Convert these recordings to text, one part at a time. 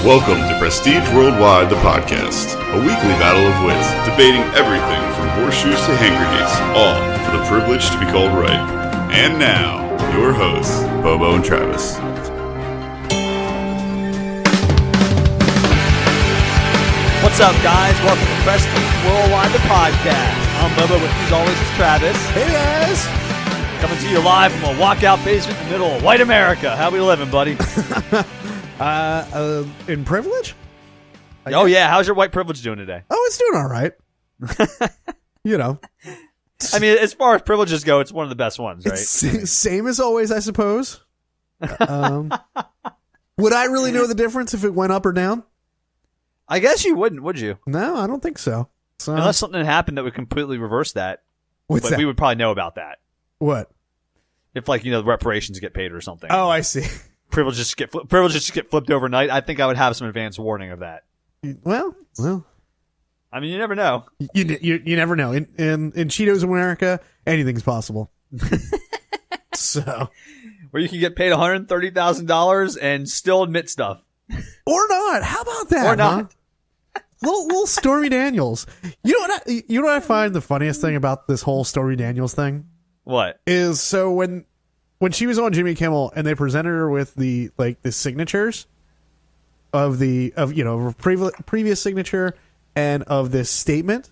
Welcome to Prestige Worldwide, the podcast, a weekly battle of wits, debating everything from horseshoes to hand grenades, all for the privilege to be called right. And now, your hosts, Bobo and Travis. What's up, guys? Welcome to Prestige Worldwide, the podcast. I'm Bobo, with you as always is Travis. Hey, guys. Coming to you live from a walkout basement in the middle of white America. How we living, buddy? In privilege? Oh, yeah. How's your white privilege doing today? Oh, it's doing all right. You know. I mean, as far as privileges go, it's one of the best ones, right? Same as always, I suppose. Would I really know the difference if it went up or down? I guess you wouldn't, would you? No, I don't think so. Unless something happened that would completely reverse that. What's that? We would probably know about that. What? If, like, the reparations get paid or something. Oh, I see. Privileges get flipped overnight. I think I would have some advance warning of that. Well. I mean, you never know. You never know. In Cheetos America, anything's possible. So, where you can get paid $130,000 and still admit stuff, or not? How about that? Or not? Huh? Little Stormy Daniels. You know what I find the funniest thing about this whole Stormy Daniels thing? What is so when she was on Jimmy Kimmel and they presented her with the signatures of previous signature and of this statement,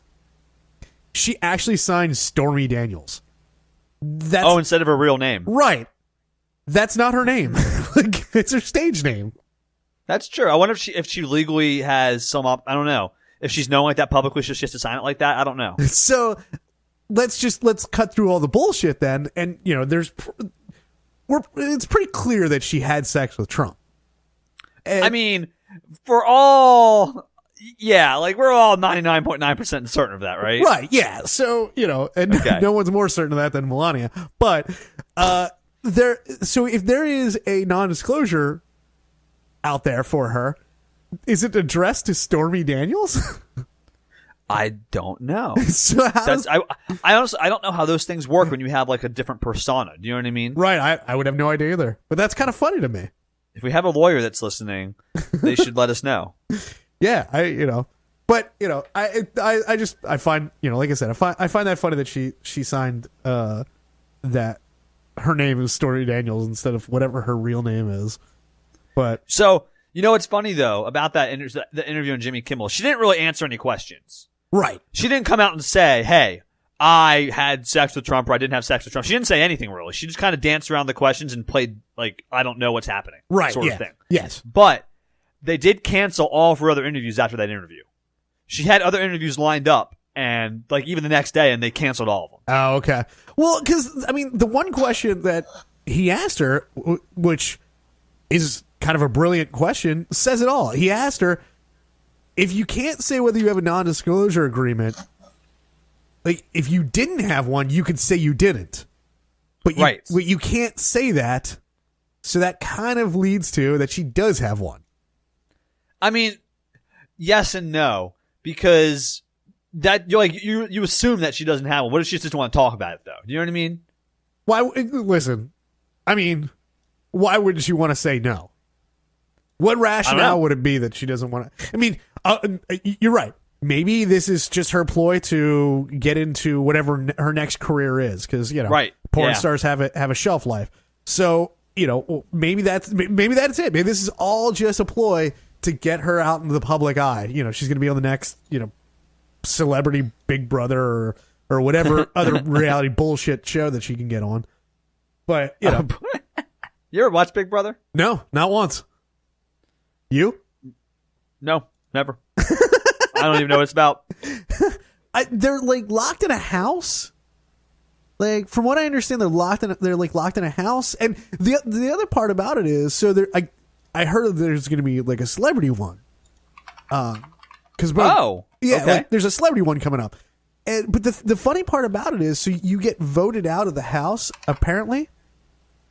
she actually signed Stormy Daniels. Instead of her real name, right? That's not her name. It's her stage name. That's true. I wonder if she legally has some I don't know. If she's known like that publicly, she has to sign it like that. I don't know. So let's cut through all the bullshit then, and it's pretty clear that she had sex with Trump. And, I mean, we're all 99.9% certain of that, right? Right. Yeah. So no one's more certain of that than Melania. But so if there is a non-disclosure out there for her, is it addressed to Stormy Daniels? I don't know. So I honestly don't know how those things work when you have like a different persona. Do you know what I mean? Right. I would have no idea either. But that's kind of funny to me. If we have a lawyer that's listening, they should let us know. Yeah, I find, like I said, I find that funny that she signed that her name is Stormy Daniels instead of whatever her real name is. But so, what's funny though about the interview on Jimmy Kimmel, she didn't really answer any questions. Right. She didn't come out and say, "Hey, I had sex with Trump," or "I didn't have sex with Trump." She didn't say anything really. She just kind of danced around the questions and played like I don't know what's happening, right? Sort of thing. Yes. But they did cancel all of her other interviews after that interview. She had other interviews lined up, and like even the next day, and they canceled all of them. Oh, okay. Well, because I mean, the one question that he asked her, which is kind of a brilliant question, says it all. He asked her, if you can't say whether you have a non-disclosure agreement, like if you didn't have one, you could say you didn't. But you can't say that, so that kind of leads to that she does have one. I mean, yes and no, because that you assume that she doesn't have one. What if she just want to talk about it though? Do you know what I mean? Listen, I mean, why wouldn't she want to say no? What rationale would it be that she doesn't want to? I mean, you're right. Maybe this is just her ploy to get into whatever her next career is, because porn stars have a shelf life. So maybe that's it. Maybe this is all just a ploy to get her out into the public eye. She's going to be on the next Celebrity Big Brother or whatever other reality bullshit show that she can get on. But you ever watch Big Brother? No, not once. You? No, never. I don't even know what it's about. They're like locked in a house. Like from what I understand, they're locked in a house. And the other part about it is, so I heard there's going to be like a celebrity one. There's a celebrity one coming up. But the funny part about it is, so you get voted out of the house apparently.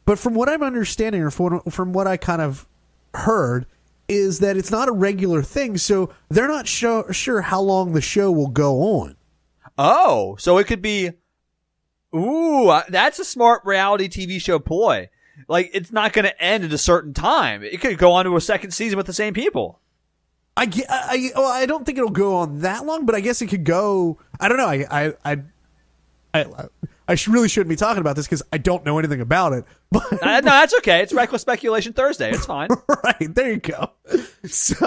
But from what I'm understanding, or from what I kind of heard, is that it's not a regular thing, so they're not sure how long the show will go on. Oh, so it could be... Ooh, that's a smart reality TV show ploy. Like, it's not going to end at a certain time. It could go on to a second season with the same people. I don't think it'll go on that long, but I guess it could go. I don't know. I really shouldn't be talking about this because I don't know anything about it. But no, that's okay. It's Reckless Speculation Thursday. It's fine. Right, there you go. So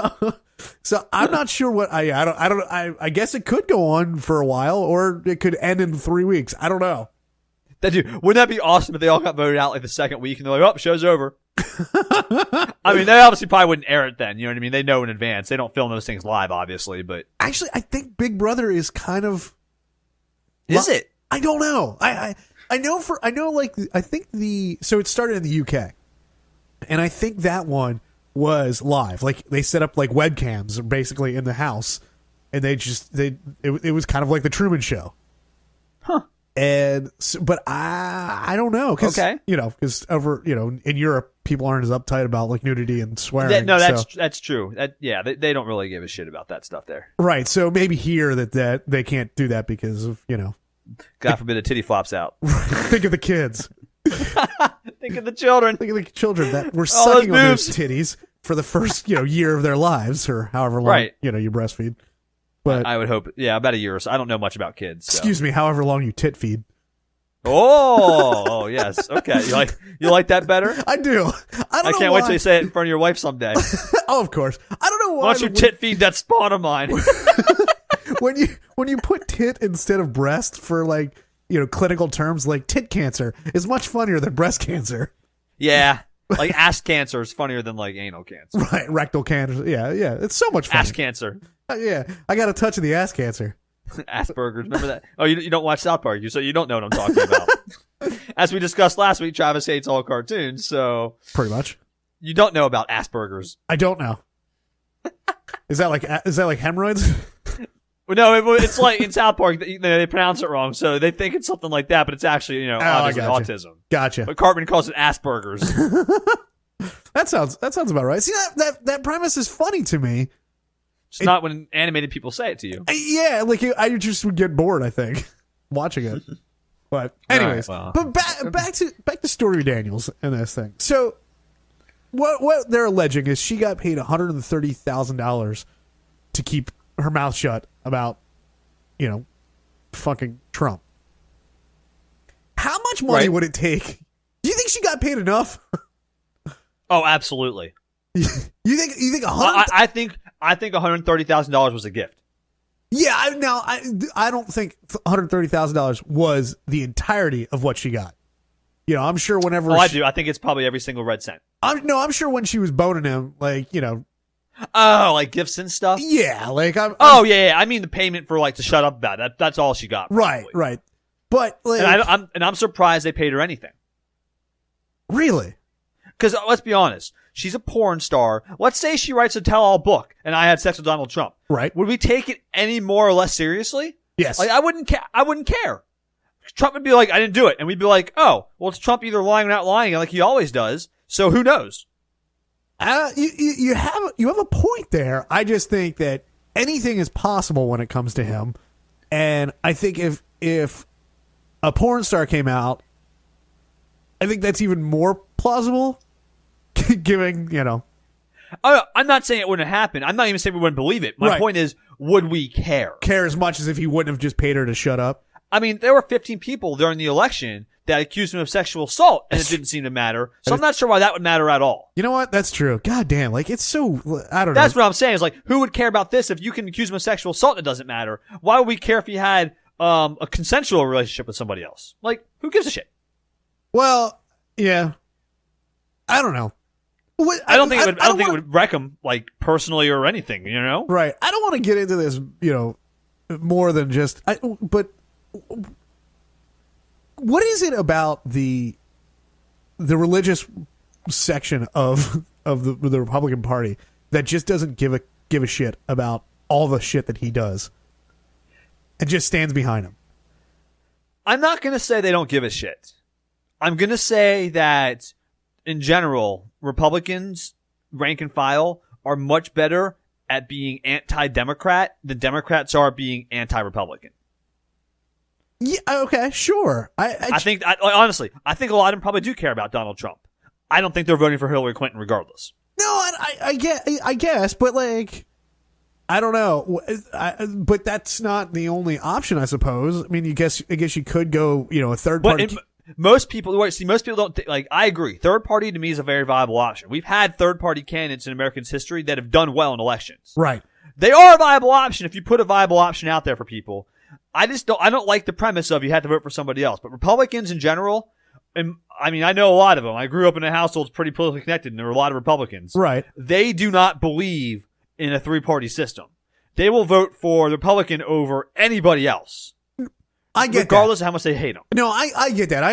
I'm not sure what I guess it could go on for a while, or it could end in 3 weeks. I don't know. Wouldn't that be awesome if they all got voted out like the second week and they're like, oh, show's over. I mean, they obviously probably wouldn't air it then. You know what I mean? They know in advance. They don't film those things live, obviously. But actually, I think Big Brother is kind of. Is it? I don't know. I think so it started in the UK, and I think that one was live. Like they set up like webcams basically in the house, and it was kind of like the Truman Show. Huh. And so, but I don't know because over in Europe people aren't as uptight about like nudity and swearing. That's true. They don't really give a shit about that stuff there. Right. So maybe here that they can't do that because of God forbid a titty flops out. Think of the kids. Think of the children. Think of the children that were sucking on those titties for the first year of their lives or however long you breastfeed. But I would hope, about a year or so. I don't know much about kids. So. Excuse me, however long you tit feed. Oh, yes. Okay. You like that better? I do. I can't wait till you say it in front of your wife someday. Oh, of course. I don't know why. Why don't you tit feed that spawn of mine? when you put tit instead of breast for clinical terms, like tit cancer is much funnier than breast cancer. Yeah. Like ass cancer is funnier than like anal cancer. Right, rectal cancer. Yeah. It's so much fun. Ass cancer. Yeah, I got a touch of the ass cancer. Asperger's, remember that? Oh, you don't watch South Park, so you don't know what I'm talking about. As we discussed last week, Travis hates all cartoons, so pretty much. You don't know about Asperger's. I don't know. Is that like hemorrhoids? No, it's like in South Park they pronounce it wrong, so they think it's something like that, but it's actually autism. Gotcha. But Cartman calls it Asperger's. That sounds about right. See that premise is funny to me. It's not when animated people say it to you. Yeah, I just would get bored, I think, watching it. But anyways, but back to Stormy Daniels and this thing. So what they're alleging is she got paid $130,000 to keep her mouth shut about fucking Trump. How much money would it take? Do you think she got paid enough? Oh, absolutely. You think I think $130,000 was a gift. Yeah, I don't think $130,000 was the entirety of what she got. I'm sure whenever. I do. I think it's probably every single red cent. I'm sure when she was boning him, Oh, like gifts and stuff. Yeah, yeah. I mean the payment for to shut up about it. That's all she got. Probably. Right. But I'm surprised they paid her anything. Really? Because let's be honest, she's a porn star. Let's say she writes a tell-all book, and I had sex with Donald Trump. Right? Would we take it any more or less seriously? Yes. I wouldn't care. Trump would be like, I didn't do it, and we'd be like, oh, well, it's Trump either lying or not lying, like he always does. So who knows? You have a point there. I just think that anything is possible when it comes to him, and I think if a porn star came out, I think that's even more plausible. Giving, I'm not saying it wouldn't happen. I'm not even saying we wouldn't believe it. My point is, would we care? Care as much as if he wouldn't have just paid her to shut up? I mean, there were 15 people during the election that accused him of sexual assault, and it didn't seem to matter. So I'm not sure why that would matter at all. You know what? That's true. God damn, it's so, I don't know. That's what I'm saying. Is who would care about this if you can accuse him of sexual assault and it doesn't matter? Why would we care if he had a consensual relationship with somebody else? Who gives a shit? Well, yeah. I don't know. I don't think it would wreck him personally or anything, Right. I don't want to get into this, more than just but what is it about the religious section of the Republican Party that just doesn't give a shit about all the shit that he does and just stands behind him? I'm not going to say they don't give a shit. I'm going to say that in general, Republicans, rank and file, are much better at being anti-Democrat than Democrats are being anti-Republican. Yeah, okay, sure. I think honestly, I think a lot of them probably do care about Donald Trump. I don't think they're voting for Hillary Clinton regardless. No, I guess, but I don't know, but that's not the only option, I suppose. I mean, I guess you could go, a third party. Most people don't like. I agree. Third party to me is a very viable option. We've had third party candidates in American history that have done well in elections. Right. They are a viable option if you put a viable option out there for people. I don't like the premise of you have to vote for somebody else. But Republicans in general, and I mean, I know a lot of them. I grew up in a household that's pretty politically connected, and there were a lot of Republicans. Right. They do not believe in a three-party system. They will vote for the Republican over anybody else. I get regardless that. of how much they hate them. No, I get that.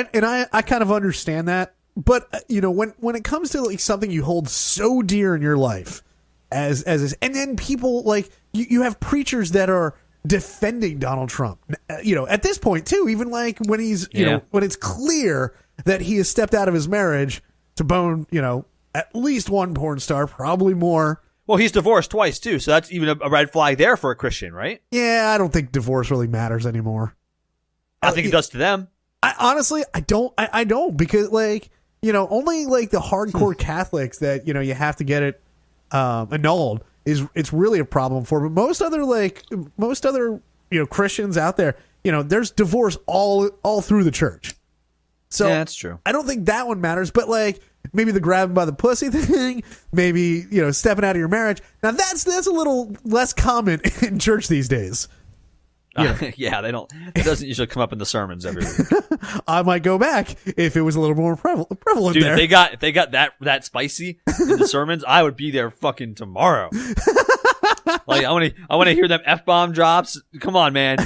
I kind of understand that. But when it comes to like something you hold so dear in your life as this, and then people like you have preachers that are defending Donald Trump. At this point too, even like when he's when it's clear that he has stepped out of his marriage to bone, at least one porn star, probably more. Well, he's divorced twice too, so that's even a red flag there for a Christian, right? Yeah, I don't think divorce really matters anymore. I think it does to them. Honestly, I don't because only like the hardcore Catholics that you have to get it annulled it's really a problem for. But most other Christians out there, there's divorce all through the church. So yeah, that's true. I don't think that one matters, but like maybe the grabbing by the pussy thing, maybe stepping out of your marriage. Now that's a little less common in church these days. Yeah, they don't. It doesn't usually come up in the sermons every week. I might go back if it was a little more prevalent. Dude, there. if they got that spicy in the sermons, I would be there fucking tomorrow. Like I want to hear them F-bomb drops. Come on, man.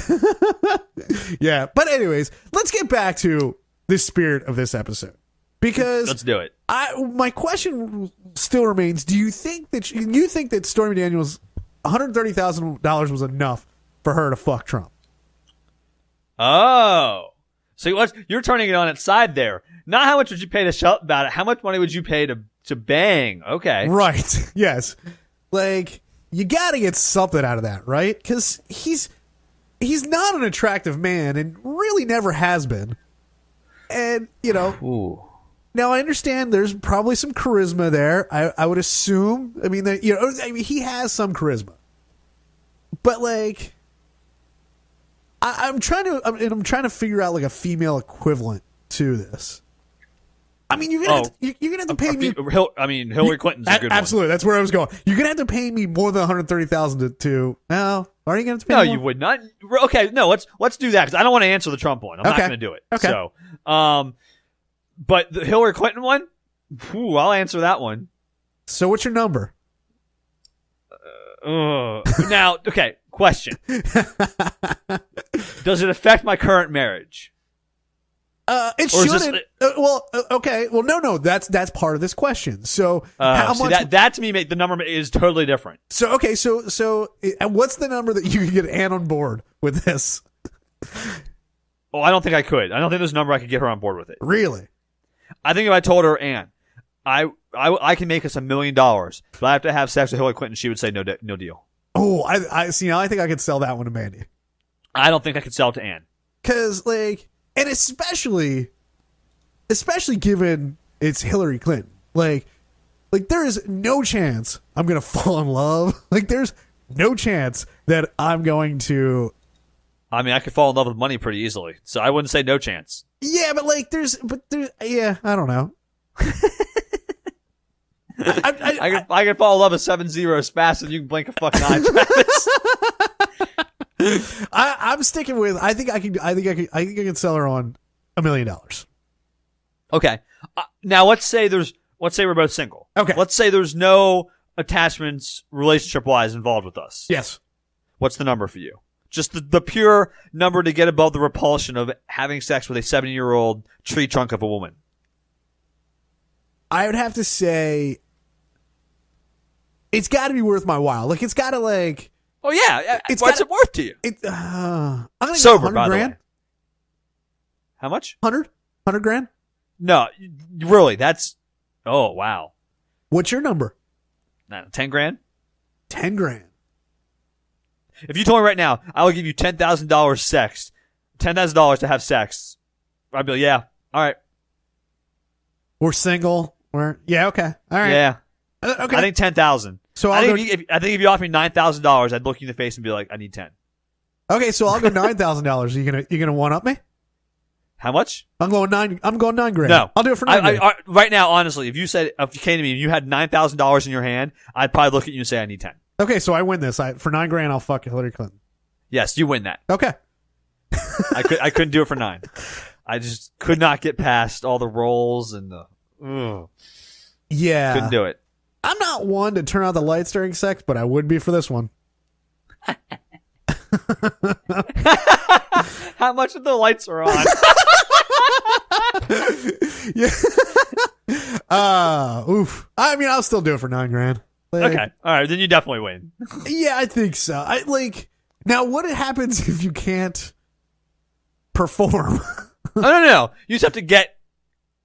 Yeah, but anyways, let's get back to the spirit of this episode because let's do it. My question still remains: do you think that Stormy Daniels $130,000 was enough for her to fuck Trump? Oh, so you're turning it on its side there. Not how much would you pay to shout about it. How much money would you pay to bang? Okay, right. Yes, like you got to get something out of that, right? Because he's not an attractive man and really never has been. And Ooh. Now I understand there's probably some charisma there. I would assume. I mean, he has some charisma, but like. I'm trying to figure out like a female equivalent to this. I mean, you're gonna have to pay me. Hillary Clinton's a good absolutely, one. That's where I was going. You're gonna have to pay me more than $130,000 to. No, are you gonna have to pay? No, me more? You would not. Okay, no. Let's do that because I don't want to answer the Trump one. I'm not gonna do it. Okay. So, but the Hillary Clinton one, I'll answer that one. So, what's your number? Now, okay. Question: does it affect my current marriage? It shouldn't. Okay. Well, no. That's part of this question. So, how much? That to me, the number is totally different. So, okay. So, what's the number that you can get Ann on board with this? Oh, I don't think I could. I don't think there's a number I could get her on board with it. Really? I think if I told her, Ann, I can make us $1 million, but I have to have sex with Hillary Clinton, she would say no deal. Oh, I see. Now I think I could sell that one to Mandy. I don't think I could sell it to Ann. Because, like, and especially given it's Hillary Clinton. Like there is no chance I'm going to fall in love. Like, there's no chance that I'm going to. I mean, I could fall in love with money pretty easily, so I wouldn't say no chance. Yeah, but I don't know. I can fall in love with 7-0 faster than you can blink a fucking eye, Travis. I'm sticking with. I think I can sell her on $1 million. Okay. Now let's say we're both single. Okay. Let's say there's no attachments relationship wise involved with us. Yes. What's the number for you? Just the pure number to get above the repulsion of having sex with a 70-year-old tree trunk of a woman. I would have to say it's got to be worth my while. Like, it's got to, like... Oh, yeah. What's it worth to you? I'm going to Sober, 100 by the grand. way. How much? 100 grand? No, really, that's... Oh, wow. What's your number? 10 grand? 10 grand. If you told me right now, I will give you $10,000 sex, $10,000 to have sex, I'd be like, yeah, all right. We're single. Yeah, okay. All right. Yeah. Okay. I think 10,000. So I think if you offer me $9,000, I'd look you in the face and be like, I need 10. Okay, so I'll go $9,000. You gonna one up me? How much? I'm going $9,000. No, I'll do it for $9,000. I right now, honestly, if you came to me and you had $9,000 in your hand, I'd probably look at you and say, I need 10. Okay, so I win this. For $9,000, I'll fuck Hillary Clinton. Yes, you win that. Okay. I couldn't do it for 9. I just could not get past all the rolls and the. Yeah, couldn't do it. I'm not one to turn out the lights during sex, but I would be for this one. How much of the lights are on? Yeah. Oof. I mean, I'll still do it for $9,000. Okay. All right. Then you definitely win. Yeah, I think so. Now what happens if you can't perform? No. You just have to get.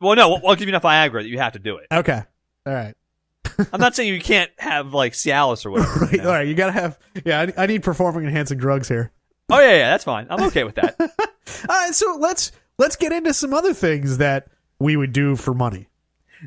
Well, no. I'll give you enough Viagra that you have to do it. Okay. All right. I'm not saying you can't have like Cialis or whatever. Right. All right. You gotta have. Yeah. I need performing enhancing drugs here. Oh yeah. That's fine. I'm okay with that. All right. So let's get into some other things that we would do for money.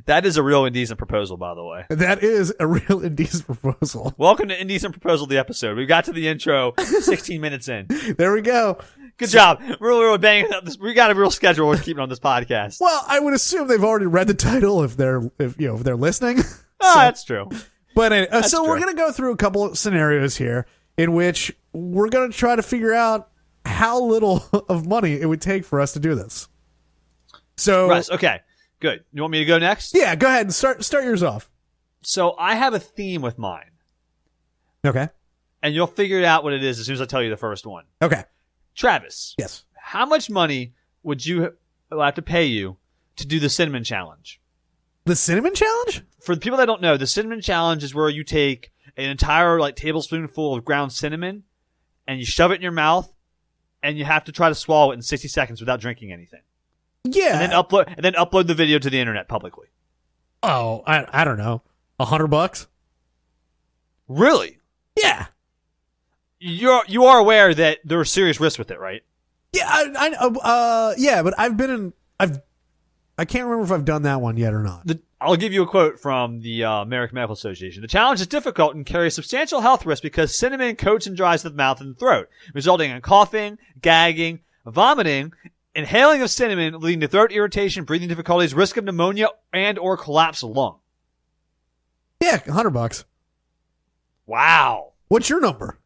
That is a real indecent proposal, by the way. That is a real indecent proposal. Welcome to Indecent Proposal, the episode. We got to the intro 16 minutes in. There we go. Good job. We're really banging up this. We got a real schedule we're keeping on this podcast. Well, I would assume they've already read the title if they're listening. Oh, that's true. But anyway, so true. we're going to go through a couple of scenarios here in which we're going to try to figure out how little of money it would take for us to do this. So, Russ, okay. Good. You want me to go next? Yeah, go ahead and start yours off. So I have a theme with mine. Okay. And you'll figure it out what it is as soon as I tell you the first one. Okay. Travis. Yes. How much money would you have to pay you to do the cinnamon challenge? The cinnamon challenge? For the people that don't know, the cinnamon challenge is where you take an entire tablespoonful of ground cinnamon and you shove it in your mouth and you have to try to swallow it in 60 seconds without drinking anything. Yeah. And then upload the video to the internet publicly. Oh, I don't know. $100? Really? Yeah. You are aware that there are serious risks with it, right? Yeah, yeah, but I can't remember if I've done that one yet or not. I'll give you a quote from the American Medical Association. The challenge is difficult and carries substantial health risks because cinnamon coats and dries the mouth and throat, resulting in coughing, gagging, vomiting, inhaling of cinnamon, leading to throat irritation, breathing difficulties, risk of pneumonia, and or collapse of lung. Yeah, $100. Wow. What's your number?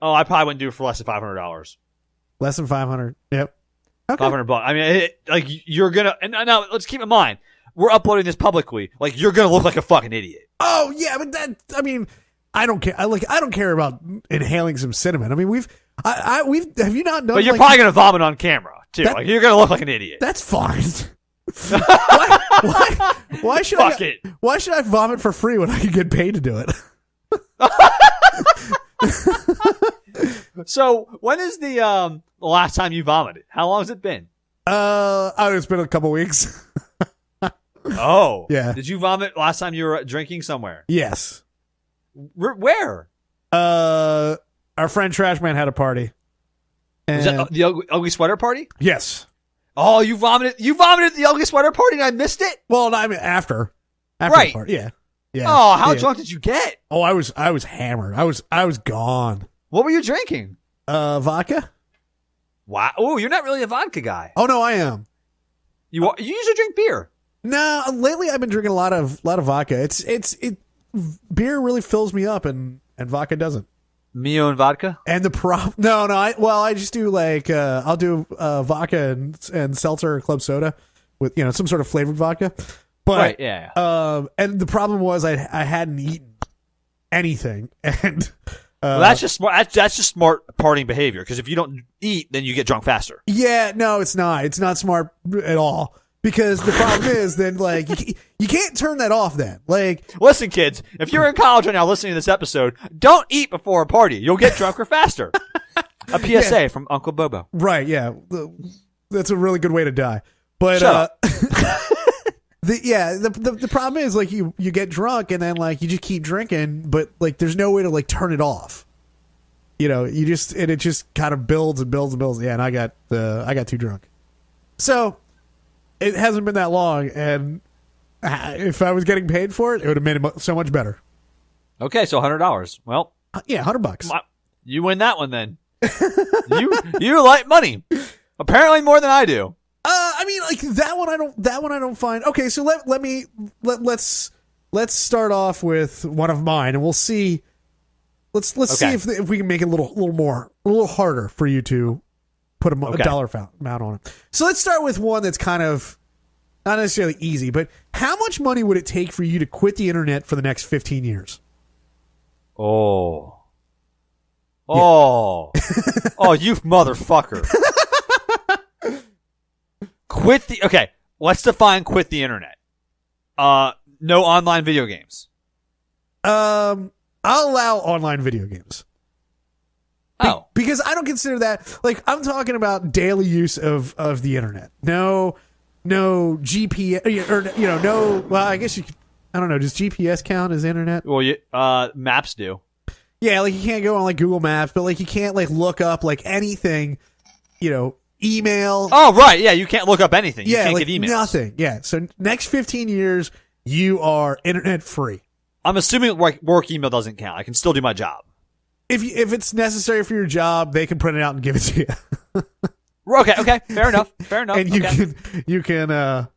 Oh, I probably wouldn't do it for less than $500. Less than 500. Yep. Okay. $500. I mean, you're gonna. And now, let's keep in mind, we're uploading this publicly. You're gonna look like a fucking idiot. Oh yeah, but I don't care. I don't care about inhaling some cinnamon. I mean, we've have you not done? But you're probably gonna vomit on camera too. You're gonna look like an idiot. That's fine. Why should Fuck it. Why should I vomit for free when I can get paid to do it? So when is the last time you vomited? How long has it been? It's been a couple weeks. Oh, yeah. Did you vomit last time you were drinking somewhere? Yes. Where? Our friend Trashman had a party. Was that the ugly sweater party? Yes. Oh, you vomited! You vomited at the ugly sweater party, and I missed it. Well, no, I mean after right. the party. Yeah. Yeah. Oh, how drunk did you get? Oh, I was hammered. I was gone. What were you drinking? Vodka. Wow. Oh, you're not really a vodka guy. Oh no, I am. You usually drink beer. No, lately I've been drinking a lot of vodka. It beer really fills me up and vodka doesn't. Mio and vodka? And the no, I just do I'll do vodka and seltzer or club soda with some sort of flavored vodka. But right, yeah. And the problem was I hadn't eaten anything, and well, that's just smart. That's just smart partying behavior. Because if you don't eat, then you get drunk faster. Yeah, no, it's not. It's not smart at all. Because the problem is, then you can't turn that off. Then listen, kids, if you're in college right now listening to this episode, don't eat before a party. You'll get drunker faster. A PSA from Uncle Bobo. Right? Yeah, that's a really good way to die. But the problem is you get drunk and then you just keep drinking, but there's no way to turn it off. It just kind of builds and builds and builds. Yeah, and I got too drunk. So it hasn't been that long, and if I was getting paid for it, it would have made it so much better. Okay, so $100. Well, yeah, $100. You win that one then. you like money. Apparently more than I do. I mean, like that one I don't find. Okay, so let's start off with one of mine, and we'll see. Let's see if we can make it a little harder for you to put a dollar amount on it. So let's start with one that's kind of not necessarily easy, but how much money would it take for you to quit the internet for the next 15 years? Oh, Yeah. oh, you motherfucker! Okay, let's define quit the internet. No online video games. I'll allow online video games. Because I don't consider that, like, I'm talking about daily use of the internet. No GPS, or, no, well, I guess I don't know, does GPS count as internet? Well, maps do. Yeah, like, you can't go on, like, Google Maps, but, like, you can't, like, look up, like, anything, email. Oh, right, yeah, you can't look up anything. You can't like, get emails. Nothing, yeah. So, next 15 years, you are internet free. I'm assuming work email doesn't count. I can still do my job. If it's necessary for your job, they can print it out and give it to you. Okay, fair enough. And you can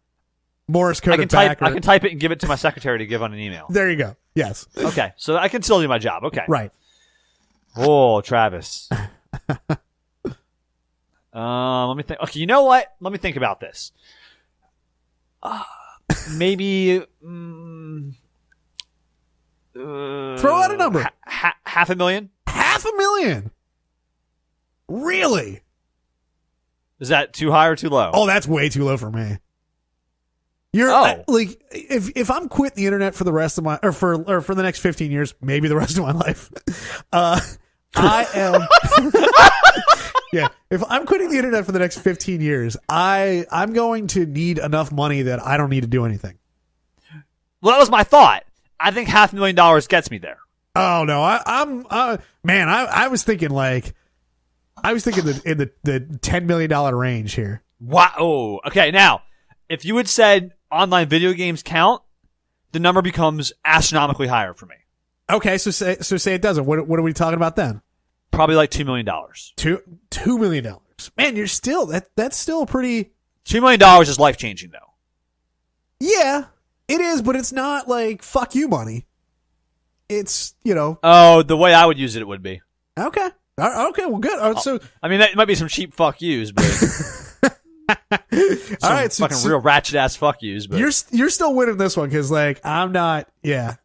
Morse code it back. I can type it and give it to my secretary to give on an email. There you go. Yes. Okay, so I can still do my job. Okay. Right. Oh, Travis. Let me think. Okay, you know what? Let me think about this. Maybe. Throw out a number. $500,000. $500,000. Really? Is that too high or too low? Oh, that's way too low for me. Like, if I'm quitting the internet for the rest of my or for the next 15 years, maybe the rest of my life, I am. Yeah, if I'm quitting the internet for the next 15 years, I'm going to need enough money that I don't need to do anything. Well, that was my thought. I think $500,000 gets me there. Oh no, I was thinking in the $10 million range here. Wow. Oh, okay. Now, if you had said online video games count, the number becomes astronomically higher for me. Okay, so say it doesn't. What are we talking about then? Probably like $2 million. $2 million. Man, you're still that's still pretty. $2 million is life changing though. Yeah, it is, but it's not like fuck you money. It's Oh, the way I would use it would be. Okay. Okay. Well, good. So I mean, that might be some cheap fuck yous, but. All right, so fucking real ratchet ass fuck yous, but you're still winning this one because like I'm not. Yeah.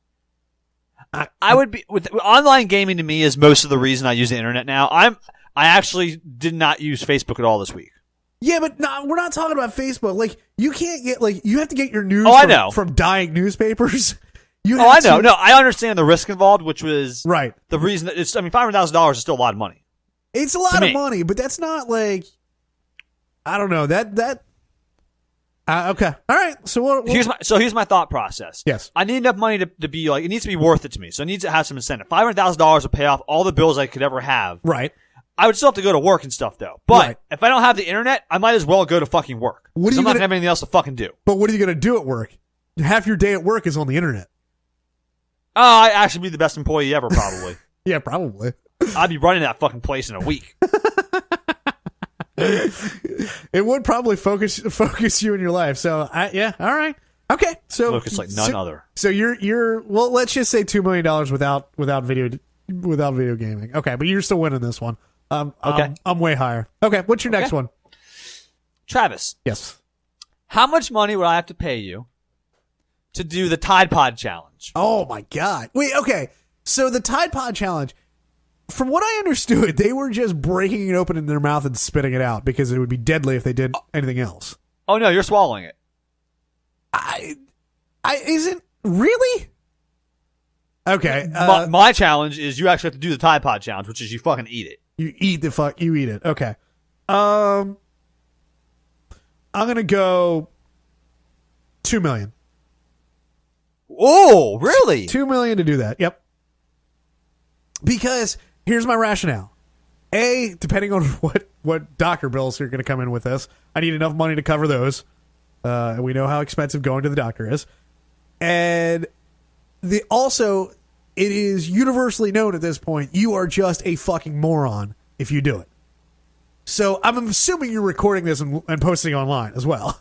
I would be with online gaming. To me, is most of the reason I use the internet now. I actually did not use Facebook at all this week. Yeah, but no, we're not talking about Facebook. Like, you can't get you have to get your news from dying newspapers. I know. No, I understand the risk involved, which was right. The reason that $500,000 is still a lot of money. It's a lot of money, but that's not like I don't know that. Okay, all right. So here's my thought process. Yes, I need enough money to be like it needs to be worth it to me. So it needs to have some incentive. $500,000 would pay off all the bills I could ever have. Right. I would still have to go to work and stuff though. But if I don't have the internet, I might as well go to fucking work. I'm not gonna have anything else to fucking do. But what are you gonna do at work? Half your day at work is on the internet. Oh, I'd actually be the best employee ever, probably. Yeah, probably. I'd be running that fucking place in a week. It would probably focus you in your life. So, yeah, all right. Okay, so focus like none other. So you're well, let's just say $2 million without video gaming. Okay, but you're still winning this one. Okay. I'm way higher. Okay, what's your next one? Travis. Yes. How much money would I have to pay you to do the Tide Pod challenge? Oh my God. Wait, okay. So the Tide Pod challenge, from what I understood, they were just breaking it open in their mouth and spitting it out because it would be deadly if they did anything else. Oh no, you're swallowing it. I isn't really? Okay. My challenge is you actually have to do the Tide Pod challenge, which is you fucking eat it. You eat it. Okay. I'm gonna go $2 million. Oh, really? $2 million to do that. Yep. Because here's my rationale. A, depending on what doctor bills are going to come in with this, I need enough money to cover those. And we know how expensive going to the doctor is. And it is universally known at this point you are just a fucking moron if you do it. So I'm assuming you're recording this and posting online as well.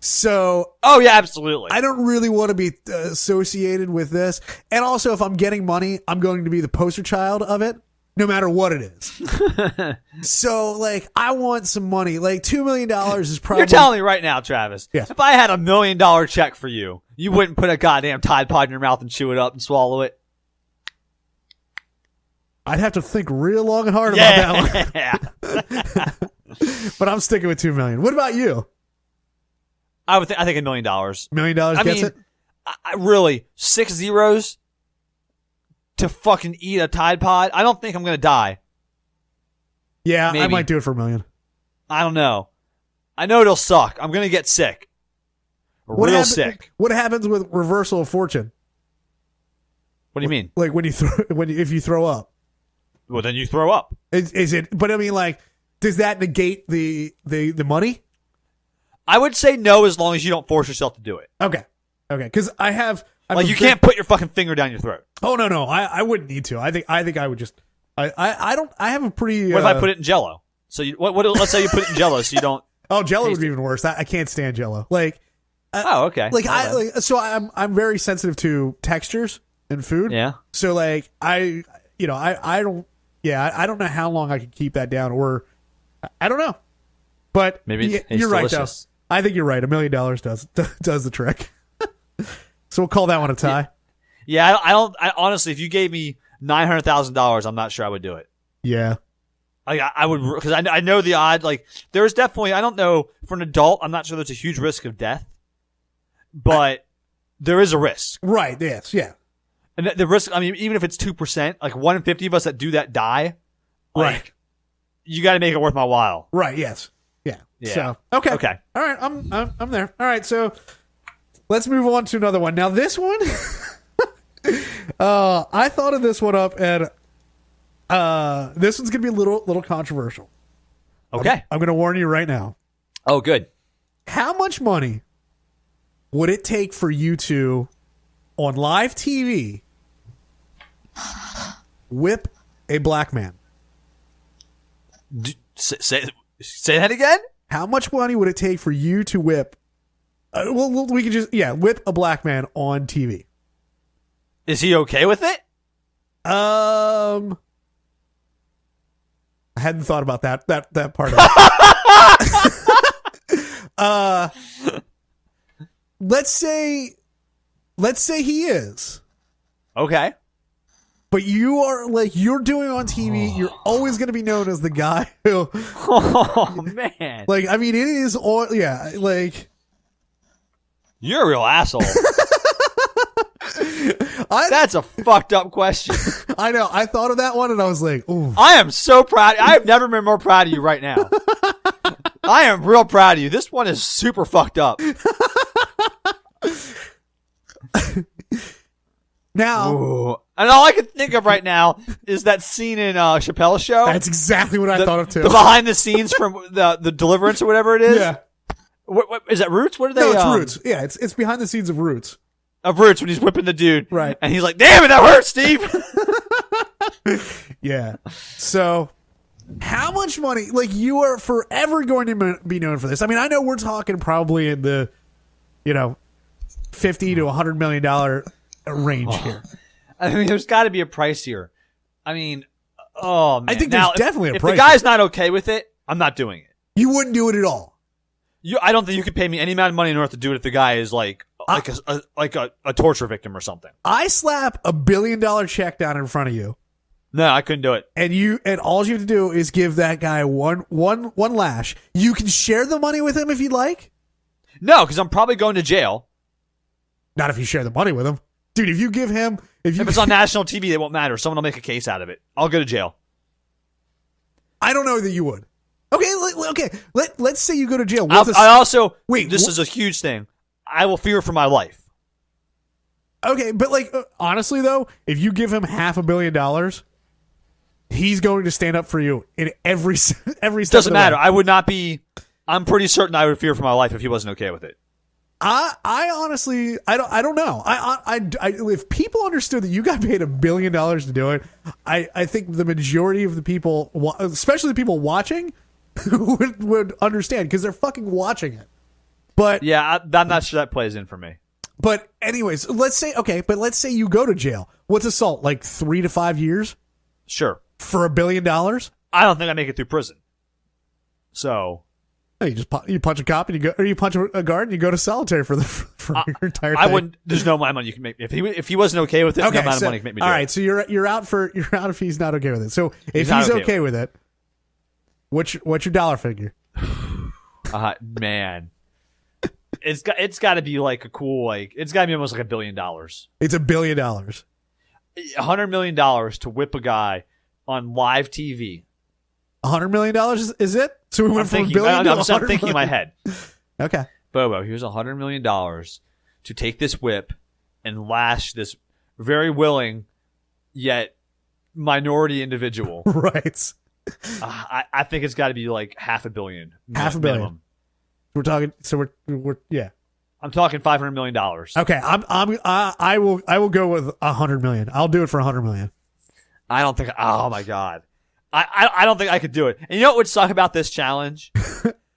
So, oh yeah, absolutely. I don't really want to be associated with this. And also, if I'm getting money, I'm going to be the poster child of it, no matter what it is. So, like, I want some money. Like, $2 million is probably... You're telling me right now, Travis, yes. If I had $1 million check for you, you wouldn't put a goddamn Tide Pod in your mouth and chew it up and swallow it? I'd have to think real long and hard about that one. But I'm sticking with $2 million. What about you? I think $1 million. $1 million gets it? I really, 6 zeros to fucking eat a Tide Pod? I don't think I'm going to die. Yeah, Maybe. I might do it for $1 million. I don't know. I know it'll suck. I'm going to get sick. Sick. What happens with reversal of fortune? What do you mean? Like if you throw up? Well, then you throw up. Is it? But I mean, like, does that negate the money? I would say no, as long as you don't force yourself to do it. Okay. Because I've like, you can't put your fucking finger down your throat. Oh no, I wouldn't need to. I think I would just. I don't. I have a pretty. What if I put it in Jello? So let's say you put it in Jello, so you don't. Oh, Jello would be even worse. I can't stand Jello. Like. Oh, okay. Like I'm very sensitive to textures in food. Yeah. So like I don't. Yeah, I don't know how long I could keep that down, or I don't know. But maybe you're right, though. delicious. I think you're right. $1 million does the trick. So we'll call that one a tie. Yeah, I honestly, if you gave me $900,000, I'm not sure I would do it. Yeah. I would, because I know the odd. Like, there's definitely, I don't know, for an adult, I'm not sure there's a huge risk of death, but there is a risk. Right. Yes. Yeah. And the risk, I mean, even if it's 2%, like 1 in 50 of us that do that die, like, right. You got to make it worth my while. Right. Yes. Yeah. So okay. All right. I'm there. All right. So let's move on to another one. Now this one, I thought of this one up, and this one's gonna be a little controversial. Okay. I'm gonna warn you right now. Oh, good. How much money would it take for you to, on live TV, whip a black man? Say that again? How much money would it take for you to whip? Well, we can just whip a black man on TV. Is he okay with it? I hadn't thought about that part of it. Let's say he is. Okay. But you're doing on TV, you're always going to be known as the guy who. Oh, man. Like, I mean, it is all. Yeah, like. You're a real asshole. That's a fucked up question. I know. I thought of that one and I was like, ooh. I am so proud. I have never been more proud of you right now. I am real proud of you. This one is super fucked up. Now, ooh. And all I can think of right now is that scene in Chappelle's show. That's exactly what I thought of too. The behind the scenes from the Deliverance or whatever it is. Yeah. What is that? Roots? What are they? No, it's Roots. Yeah, it's behind the scenes of Roots. Of Roots when he's whipping the dude. Right. And he's like, "Damn it, that hurts, Steve." Yeah. So, how much money? Like, you are forever going to be known for this. I mean, I know we're talking probably in the, $50 to $100 million range here. I mean, there's got to be a price here. I mean, oh man. I think there's definitely a price. If the guy's not okay with it, I'm not doing it. You wouldn't do it at all. I don't think you could pay me any amount of money in order to do it if the guy is like a torture victim or something. I slap $1 billion check down in front of you. No, I couldn't do it. And all you have to do is give that guy one lash. You can share the money with him if you'd like. No, because I'm probably going to jail. Not if you share the money with him. Dude, if you give him... If it's on national TV, it won't matter. Someone will make a case out of it. I'll go to jail. I don't know that you would. Okay. Let's say you go to jail. This is a huge thing. I will fear for my life. Okay, but honestly though, if you give him $500 million, he's going to stand up for you in every step. Doesn't matter. I would not be. I'm pretty certain I would fear for my life if he wasn't okay with it. I honestly, I don't know. I if people understood that you got paid $1 billion to do it, I think the majority of the people, especially the people watching, would understand because they're fucking watching it. But yeah, I'm not sure that plays in for me. But anyways, let's say you go to jail. What's assault, like 3 to 5 years? Sure. For $1 billion? I don't think I make it through prison. So you just you punch a cop and you punch a guard and you go to solitary for your entire thing. I wouldn't. There's no amount of money you can make if he wasn't okay with it. Okay, no amount of money you can make me do all right, it. so you're out if he's not okay with it. So if he's okay with it, what's your dollar figure? Man, it's got to be like a cool it's got to be almost like $1 billion. It's $1 billion. $100 million to whip a guy on live TV. $100 million is it? So we went from $1 billion to $100 I'm thinking in my head. Okay. Bobo, here's $100 million to take this whip and lash this very willing yet minority individual. Right. I think it's got to be like $500 million. $500 million. We're talking. So we're yeah. I'm talking $500 million. Okay. I will go with $100 million. I'll do it for $100 million. I don't think. Oh my god. I don't think I could do it. And you know what would suck about this challenge?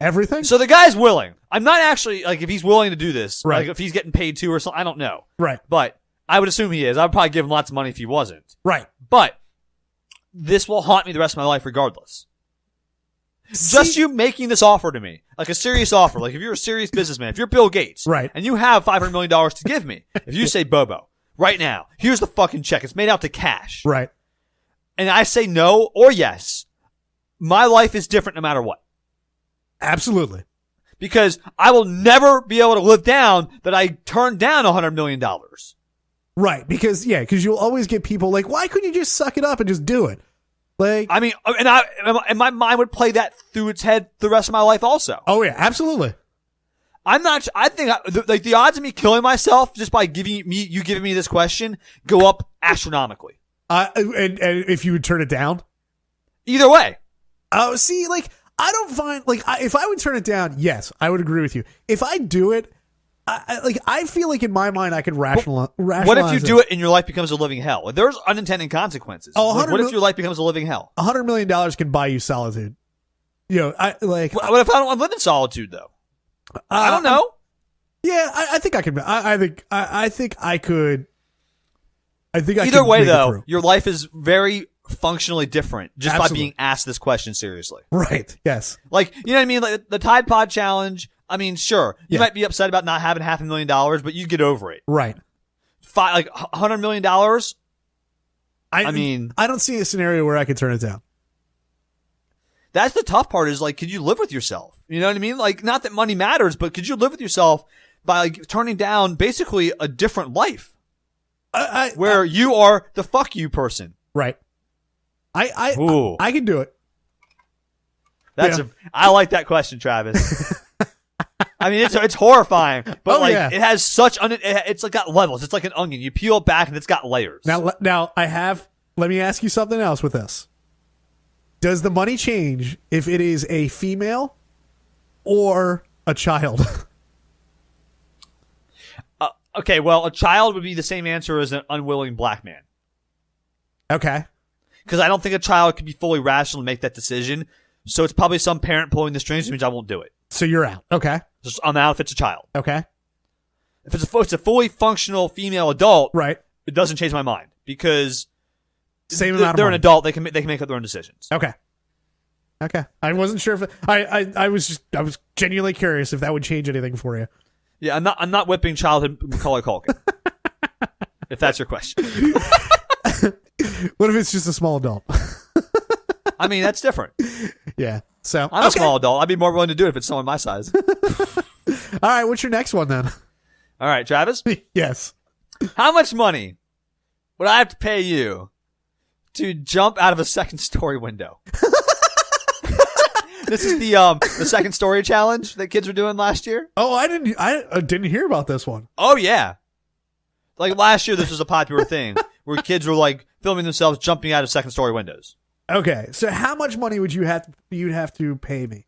Everything? So the guy's willing. I'm not actually, if he's willing to do this. Right. Like, if he's getting paid to or something, I don't know. Right. But I would assume he is. I would probably give him lots of money if he wasn't. Right. But this will haunt me the rest of my life regardless. Just you making this offer to me, like a serious offer, like if you're a serious businessman, if you're Bill Gates, right, and you have $500 million to give me, if you say, Bobo, right now, here's the fucking check. It's made out to cash. Right. And I say no or yes, my life is different no matter what. Absolutely. Because I will never be able to live down that I turned down $100 million. Right. Because you'll always get people like, why couldn't you just suck it up and just do it? Like, I mean, and my mind would play that through its head the rest of my life also. Oh yeah, absolutely. I think the odds of me killing myself just by giving me this question go up astronomically. And if you would turn it down? Either way. Oh, see, like, I don't find, like, if I would turn it down, yes, I would agree with you. If I do it, I feel like in my mind I could rationalize. What if you do it and your life becomes a living hell? There's unintended consequences. Oh, what if your life becomes a living hell? $100 million can buy you solitude. You know, what if I don't live in solitude though? I don't know. Yeah, I think I could. I think I could. I think I. Either way, though, your life is very functionally different just Absolutely. by being asked this question seriously. Right. Yes. Like, you know what I mean? Like the Tide Pod challenge. I mean, sure, you might be upset about not having $500,000, but you get over it. Right. Like $100 million. I mean, I don't see a scenario where I could turn it down. That's the tough part. Is like, could you live with yourself? You know what I mean? Like, not that money matters, but could you live with yourself by like turning down basically a different life, where you are the fuck you person? Right. I can do it. I like that question, Travis. I mean, it's horrifying, but it has such it's like got levels. It's like an onion. You peel it back and it's got layers. Now let me ask you something else with this. Does the money change if it is a female or a child? Okay, well, a child would be the same answer as an unwilling black man. Okay. Because I don't think a child could be fully rational to make that decision. So it's probably some parent pulling the strings, which means I won't do it. So you're out. Okay. I'm out if it's a child. Okay. If it's a fully functional female adult, right, it doesn't change my mind because same amount of they're money. an adult. They can make up their own decisions. Okay. I wasn't sure if I was genuinely curious if that would change anything for you. Yeah, I'm not whipping childhood Macaulay Culkin. If that's your question. What if it's just a small adult? I mean, that's different. Yeah. So I'm a small adult. I'd be more willing to do it if it's someone my size. All right, what's your next one then? All right, Travis? Yes. How much money would I have to pay you to jump out of a second story window? This is the second story challenge that kids were doing last year. Oh, I didn't hear about this one. Oh yeah. Like last year this was a popular thing where kids were like filming themselves jumping out of second story windows. Okay. So how much money would you'd have to pay me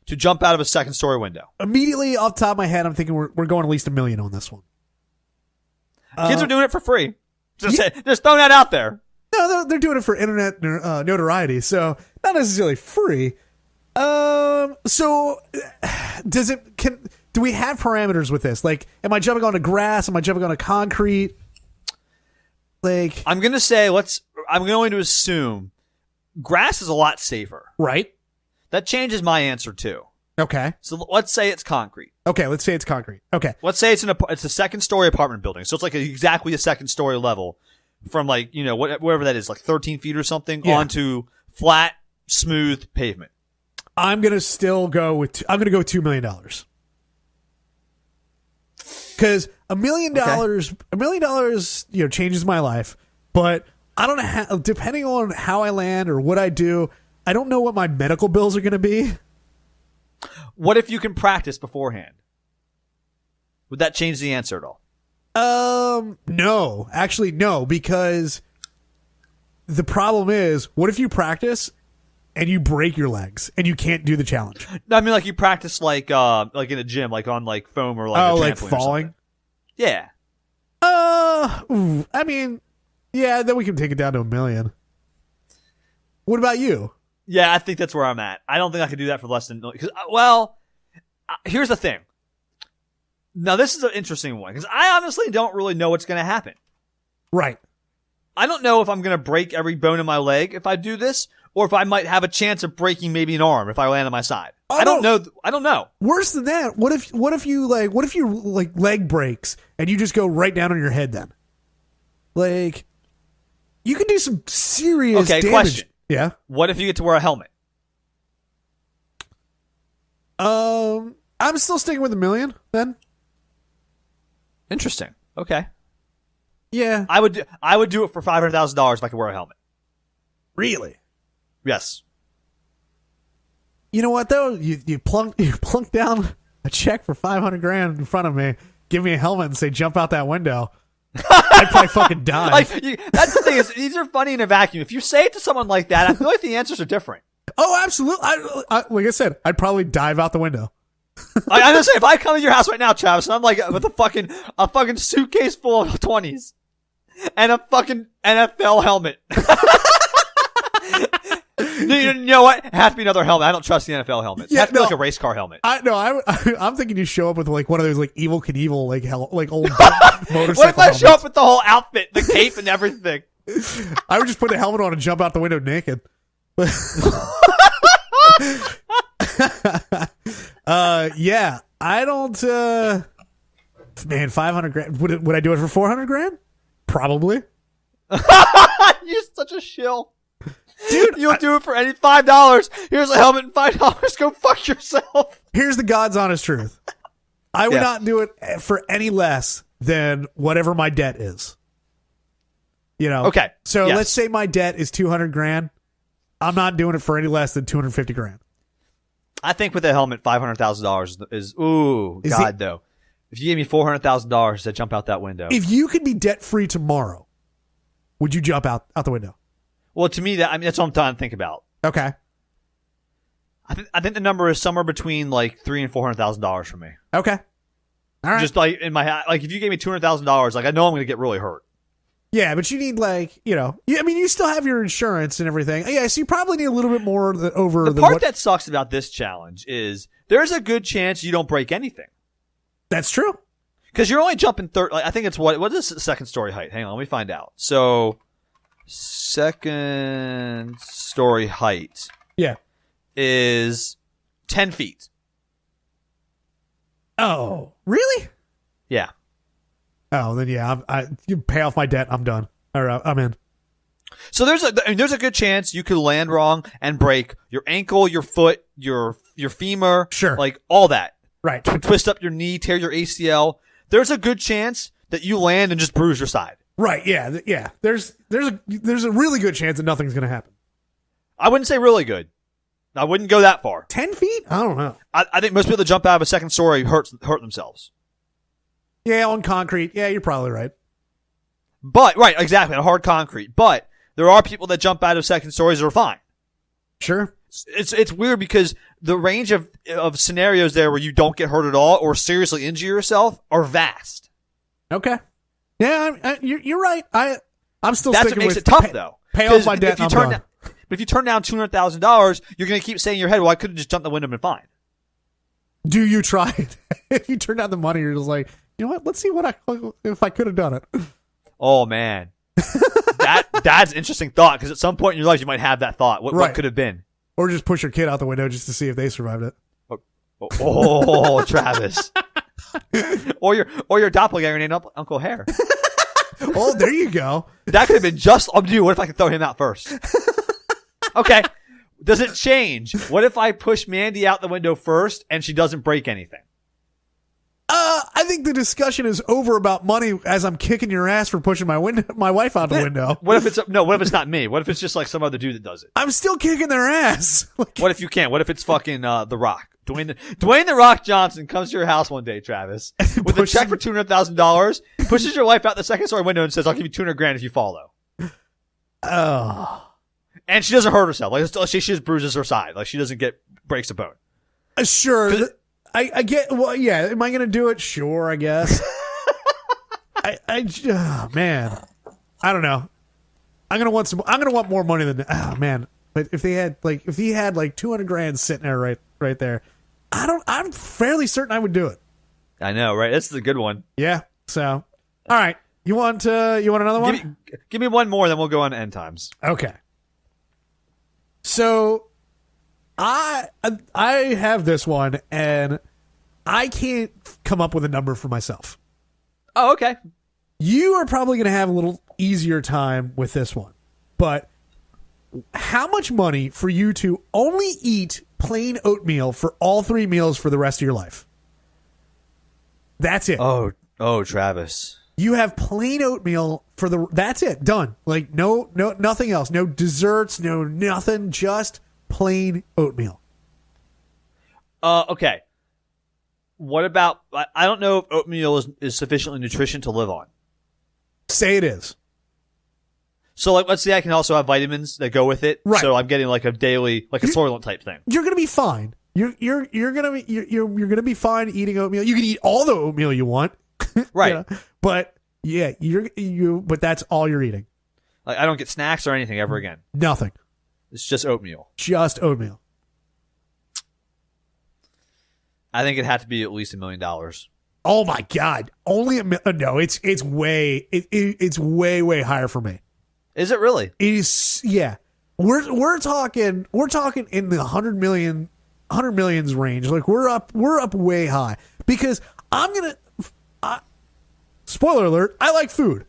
to jump out of a second story window? Immediately off the top of my head, I'm thinking we're going at least $1 million on this one. Kids are doing it for free. Just throwing that out there. No, they're doing it for internet notoriety, so not necessarily free. So do we have parameters with this? Like, am I jumping onto grass? Am I jumping onto concrete? Like, I'm going to assume grass is a lot safer. Right. That changes my answer too. Okay. So let's say it's concrete. Okay, let's say it's concrete. Okay. Let's say it's a second story apartment building. So it's like exactly a second story level from like, whatever that is, like 13 feet or something onto flat, smooth pavement. I'm going to go with $2 million. Cuz $1 million, changes my life, but I don't know depending on how I land or what I do, I don't know what my medical bills are going to be. What if you can practice beforehand? Would that change the answer at all? No. Actually, no, because the problem is, what if you practice and you break your legs and you can't do the challenge? I mean, like you practice like in a gym, like on like foam or like a trampoline like falling? Yeah. I mean, yeah, then we can take it down to $1 million. What about you? Yeah, I think that's where I'm at. I don't think I could do that for less than, here's the thing. Now, this is an interesting one because I honestly don't really know what's going to happen. Right. I don't know if I'm going to break every bone in my leg if I do this, or if I might have a chance of breaking maybe an arm if I land on my side. I don't know. I don't know. Worse than that, what if you leg breaks and you just go right down on your head then? Like, you can do some serious damage. Question. Yeah. What if you get to wear a helmet? I'm still sticking with $1 million then. Interesting. Okay. Yeah. I would do it for $500,000 if I could wear a helmet. Really? Yes. You know what though? You plunk down a check for $500,000 in front of me, give me a helmet and say jump out that window. I'd probably fucking die. That's the thing is, these are funny in a vacuum. If you say it to someone like that, I feel like the answers are different. Oh, absolutely. Like I said, I'd probably dive out the window. I'm gonna say, if I come to your house right now, Travis, and I'm like with a fucking suitcase full of 20s and a fucking NFL helmet. You know what? It has to be another helmet. I don't trust the NFL helmets. It has to be like a race car helmet. I'm thinking you show up with like one of those like Evil Knievel like old motorcycle. What if I show up with the whole outfit, the cape, and everything? I would just put a helmet on and jump out the window naked. Yeah, I don't. Man, $500,000. Would I do it for $400,000? Probably. You're such a shill. Dude, you'll do it for any $5. Here's a helmet and $5. Go fuck yourself. Here's the God's honest truth. I would not do it for any less than whatever my debt is. Okay. So let's say my debt is $200,000. I'm not doing it for any less than $250,000. I think with a helmet, $500,000 is though. If you gave me $400,000 to jump out that window. If you could be debt free tomorrow, would you jump out the window? Well, to me, that's what I'm trying to think about. Okay. I think the number is somewhere between like $300,000 and $400,000 for me. Okay. All right. Just like in my like, if you gave me $200,000, like I know I'm going to get really hurt. Yeah, but you need you still have your insurance and everything. Yeah, so you probably need a little bit more over the part that sucks about this challenge is there's a good chance you don't break anything. That's true. Because you're only jumping third. Like, I think it's what is the second story height? Hang on, let me find out. So, second story height. Yeah. Is 10 feet. Oh, really? Yeah. Oh, then yeah, you pay off my debt. I'm done. All right, I'm in. So there's a good chance you could land wrong and break your ankle, your foot, your femur, sure, like all that. Right. Twist up your knee, tear your ACL. There's a good chance that you land and just bruise your side. Right. Yeah. Yeah. There's a really good chance that nothing's going to happen. I wouldn't say really good. I wouldn't go that far. 10 feet? I don't know. I think most people that jump out of a second story hurt themselves. Yeah, on concrete. Yeah, you're probably right. But, right, exactly, on hard concrete. But there are people that jump out of second stories that are fine. Sure. It's weird because the range of scenarios there where you don't get hurt at all or seriously injure yourself are vast. Okay. Yeah, you're right. I'm still That's sticking what makes with it tough, though. Pay off my debt and I'm done. But if you turn down $200,000, you're going to keep saying in your head, well, I could have just jumped the window and been fine. Do you try it? If you turn down the money, you're just like, you know what? Let's see if I could have done it. Oh, man. That's an interesting thought because at some point in your life, you might have that thought. What could have been? Or just push your kid out the window just to see if they survived it. Oh, Travis. or your doppelganger named Uncle Hare. Oh, there you go. That could have been just up to you. What if I could throw him out first? Okay. Does it change? What if I push Mandy out the window first and she doesn't break anything? I think the discussion is over about money as I'm kicking your ass for pushing my wife out the window. What if it's not me? What if it's just like some other dude that does it? I'm still kicking their ass. What if you can't? What if it's fucking The Rock? Dwayne The Rock Johnson comes to your house one day, Travis, with a check for $200,000, pushes your wife out the second story window and says, "I'll give you $200,000 if you follow." Oh. And she doesn't hurt herself. Like she just bruises her side. Like she doesn't breaks a bone. Sure. I get. Well, yeah. Am I going to do it? Sure, I guess. Man, I don't know. I'm gonna want more money than. Oh man. But if he had like $200,000 sitting there right there, I'm fairly certain I would do it. I know, right? This is a good one. Yeah. So, all right. You want another one? Give me one more, then we'll go on to end times. Okay. So, I have this one, and I can't come up with a number for myself. Oh, okay. You are probably going to have a little easier time with this one, but how much money for you to only eat plain oatmeal for all 3 meals for the rest of your life? That's it. Oh, Travis. You have plain oatmeal that's it. Done. Like no nothing else. No desserts, no nothing, just plain oatmeal. Okay. What about I don't know if oatmeal is sufficiently nutrition to live on. Say it is. So like let's say I can also have vitamins that go with it. Right. So I'm getting like a daily a Soylent type thing. You're going to be fine. You're going to be fine eating oatmeal. You can eat all the oatmeal you want. Right. You know? But yeah, but that's all you're eating. Like I don't get snacks or anything ever again. Nothing. It's just oatmeal. Just oatmeal. I think it had to be at least $1 million. Oh my God. Only no, it's way higher for me. Is it really? It is. Yeah. We're talking in the 100 millions range. Like we're up way high because spoiler alert, I like food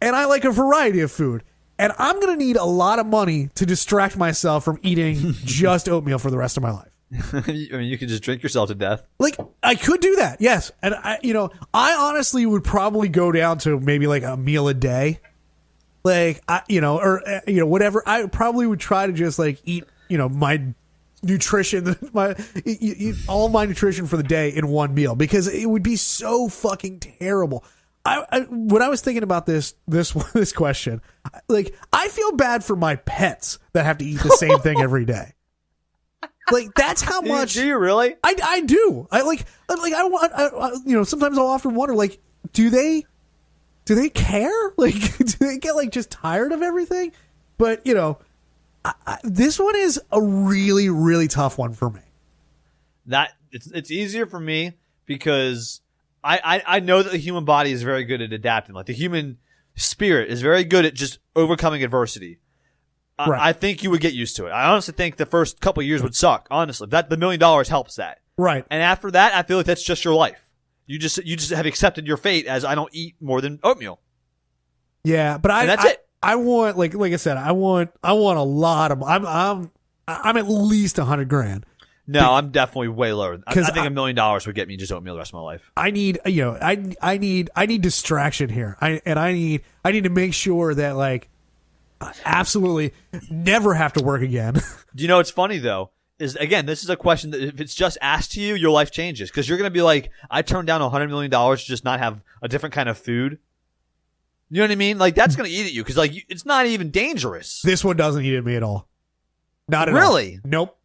and I like a variety of food and I'm going to need a lot of money to distract myself from eating just oatmeal for the rest of my life. I mean, you could just drink yourself to death. Like I could do that. Yes. And I honestly would probably go down to maybe like a meal a day. Like, whatever. I probably would try to just like eat, my nutrition, all my nutrition for the day in one meal because it would be so fucking terrible. When I was thinking about this question, like I feel bad for my pets that have to eat the same thing every day. Like that's how much. Do you really? I do. Sometimes I'll often wonder, like, do they care? Like, do they get like just tired of everything? But this one is a really, really tough one for me. That it's easier for me because I know that the human body is very good at adapting. Like the human spirit is very good at just overcoming adversity. Right. I think you would get used to it. I honestly think the first couple of years would suck. Honestly, the $1 million helps that. Right. And after that, I feel like that's just your life. You just have accepted your fate as I don't eat more than oatmeal. Yeah, but that's it. I want like I said, I want a lot of. I'm at least $100,000. No, I'm definitely way lower. I think $1 million would get me just oatmeal the rest of my life. I need I need distraction here. I need to make sure that like I absolutely never have to work again. Do you know what's funny though? Is again, this is a question that if it's just asked to you, your life changes because you're going to be like, I turned down $100 million to just not have a different kind of food. You know what I mean? Like that's going to eat at you because like it's not even dangerous. This one doesn't eat at me at all. Not at all. Really? Nope.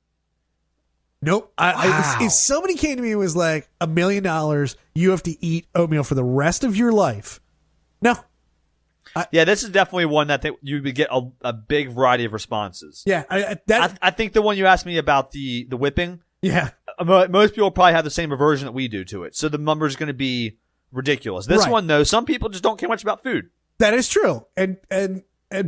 Nope. If somebody came to me and was like, $1 million, you have to eat oatmeal for the rest of your life. No. Yeah, this is definitely one that you would get a big variety of responses. Yeah. I think the one you asked me about the whipping. Yeah. Most people probably have the same aversion that we do to it. So the number is going to be ridiculous. This one, though, some people just don't care much about food. That is true. And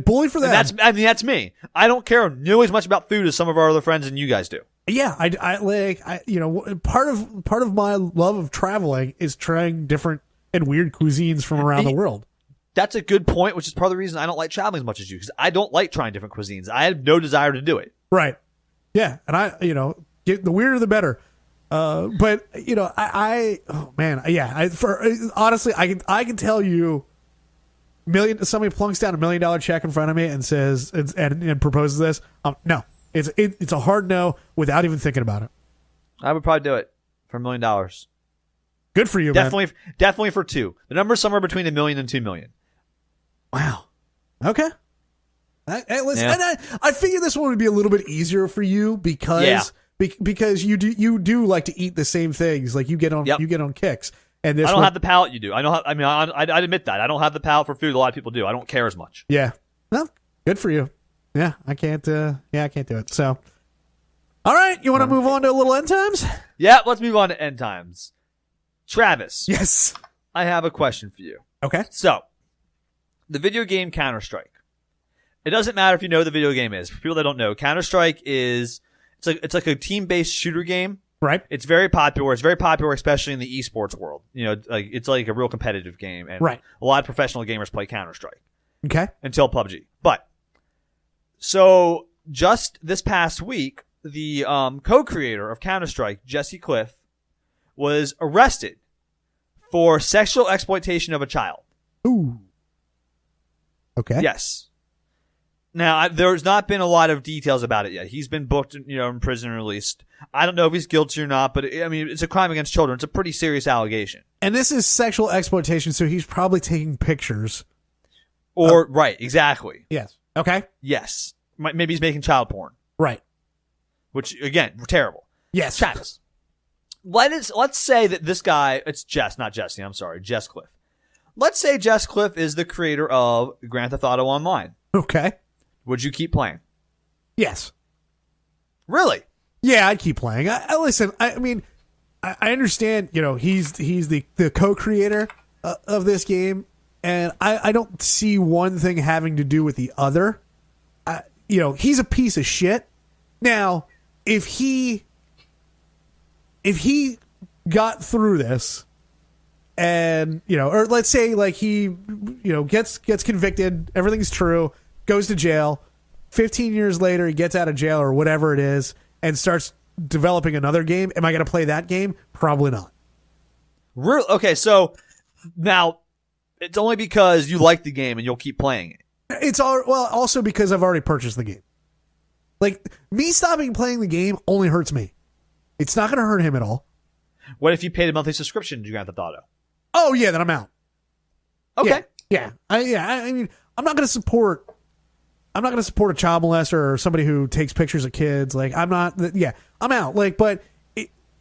bully for that. And that's me. I don't care nearly as much about food as some of our other friends and you guys do. Yeah, part of my love of traveling is trying different and weird cuisines from around the world. That's a good point, which is part of the reason I don't like traveling as much as you, because I don't like trying different cuisines. I have no desire to do it. Right. Yeah, and the weirder the better. But honestly, I can tell you, somebody plunks down $1 million check in front of me and says and proposes this. No. It's a hard no without even thinking about it. I would probably do it for $1 million. Good for you, man. Definitely for two. The number's somewhere between $1 million and $2 million. Wow. Okay. Listen, and I figure this one would be a little bit easier for you because you do like to eat the same things. Like you get on kicks. And I don't have the palate you do. I'd admit that. I don't have the palate for food a lot of people do. I don't care as much. Yeah. Well, good for you. Yeah, I can't do it. So, all right, you want to move on to a little end times? Yeah, let's move on to end times. Travis. Yes. I have a question for you. Okay. So, the video game Counter-Strike. It doesn't matter if you know what the video game is. For people that don't know, Counter-Strike it's like a team-based shooter game. Right. It's very popular. It's very popular, especially in the esports world. It's like a real competitive game, and a lot of professional gamers play Counter-Strike. Okay. Until PUBG. But so just this past week, the co-creator of Counter-Strike, Jesse Cliff, was arrested for sexual exploitation of a child. Ooh. Okay. Yes. Now, there's not been a lot of details about it yet. He's been booked, in prison and released. I don't know if he's guilty or not, but it's a crime against children. It's a pretty serious allegation. And this is sexual exploitation, so he's probably taking pictures. Right, exactly. Yes. Okay. Yes. Maybe he's making child porn. Right. Which, again, terrible. Yes. Travis. Let's say that this guy, it's not Jesse, I'm sorry, Jess Cliff. Let's say Jess Cliff is the creator of Grand Theft Auto Online. Okay. Would you keep playing? Yes. Really? Yeah, I'd keep playing. Listen, I understand, he's the co-creator of this game, and I don't see one thing having to do with the other. He's a piece of shit. Now, if he got through this and, or let's say like he, gets convicted, everything's true, goes to jail, 15 years later he gets out of jail or whatever it is and starts developing another game, am I going to play that game? Probably not. Really? Okay, so now it's only because you like the game and you'll keep playing it. It's also because I've already purchased the game. Like, me stopping playing the game only hurts me. It's not going to hurt him at all. What if you paid a monthly subscription to Grand Theft Auto? Oh yeah, then I'm out. Okay. Yeah. I mean, I'm not going to support a child molester or somebody who takes pictures of kids. Like, I'm out. Like, but